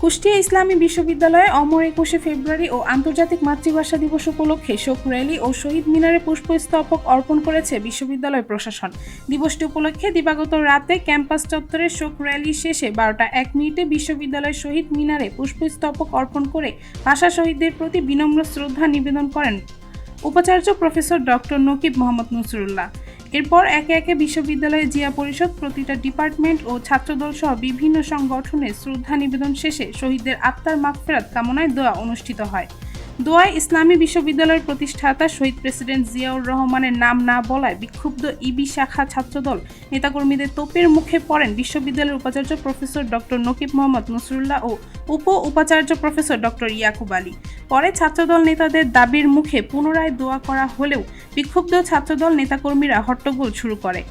কুষ্টিয়া ইসলামী বিশ্ববিদ্যালয়ে অমর ২১শে ফেব্রুয়ারি ও আন্তর্জাতিক মাতৃভাষা দিবস উপলক্ষে শোক র্যালি ও শহীদ মিনারে পুষ্পস্তবক অর্পণ করেছে বিশ্ববিদ্যালয় প্রশাসন। দিবসটি উপলক্ষে দিবাগত রাতে ক্যাম্পাস চত্বরে শোক র্যালি শেষে ১২টা ১ মিনিটে বিশ্ববিদ্যালয়ের শহীদ মিনারে পুষ্পস্তবক অর্পণ করে ভাষা শহীদদের প্রতি বিনম্র শ্রদ্ধা নিবেদন করেন উপাচার্য প্রফেসর ডক্টর নকিব মোহাম্মদ নসরুল্লাহ। এরপর একে একে বিশ্ববিদ্যালয়ের জিয়া পরিষদ, প্রতিটা ডিপার্টমেন্ট ও ছাত্রদল সহ বিভিন্ন সংগঠনে শ্রদ্ধা নিবেদন শেষে শহীদদের আত্মার মাগফিরাত কামনায় দোয়া অনুষ্ঠিত হয়। দোয়ায় ইসলামী বিশ্ববিদ্যালয়ের প্রতিষ্ঠাতা শহীদ প্রেসিডেন্ট জিয়াউর রহমানের নাম না বলায় বিক্ষুব্ধ ইবি শাখা ছাত্রদল নেতাকর্মীদের তোপের মুখে পড়েন বিশ্ববিদ্যালয়ের উপাচার্য প্রফেসর ডক্টর নকিব মোহাম্মদ নসরুল্লাহ ও উপাচার্য প্রফেসর ডক্টর ইয়াকুব আলী। পরে ছাত্রদল নেতাদের দাবির মুখে পুনরায় দোয়া করা হলেও বিক্ষুব্ধ ছাত্রদল নেতাকর্মীরা হট্টগোল শুরু করে।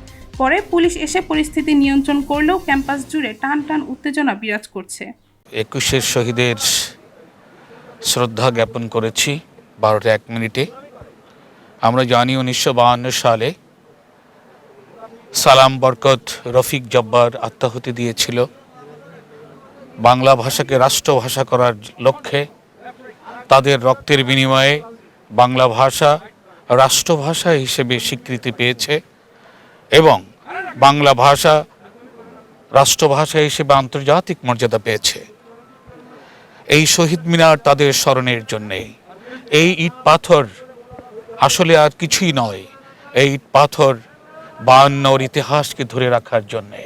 পরে পুলিশ এসে পরিস্থিতি নিয়ন্ত্রণ করলেও ক্যাম্পাস জুড়ে টান টান উত্তেজনা বিরাজ করছে। ২১-এর শহীদের শ্রদ্ধা জ্ঞাপন করেছি ১২টা ১ মিনিটে। আমরা জানি ১৯৫২ সালে সালাম বরকত, রফিক জব্বার আত্মাহুতি দিয়েছিল বাংলা ভাষাকে রাষ্ট্রভাষা করার লক্ষ্যে। তাদের রক্তের বিনিময়ে বাংলা ভাষা রাষ্ট্রভাষা হিসেবে স্বীকৃতি পেয়েছে এবং বাংলা ভাষা রাষ্ট্রভাষা হিসেবে আন্তর্জাতিক মর্যাদা পেয়েছে। এই শহীদ মিনার তাদের স্মরণের জন্যে। এই ইট পাথর আসলে আর কিছুই নয়, এই ইট পাথর ৫২-র ইতিহাসকে ধরে রাখার জন্যে।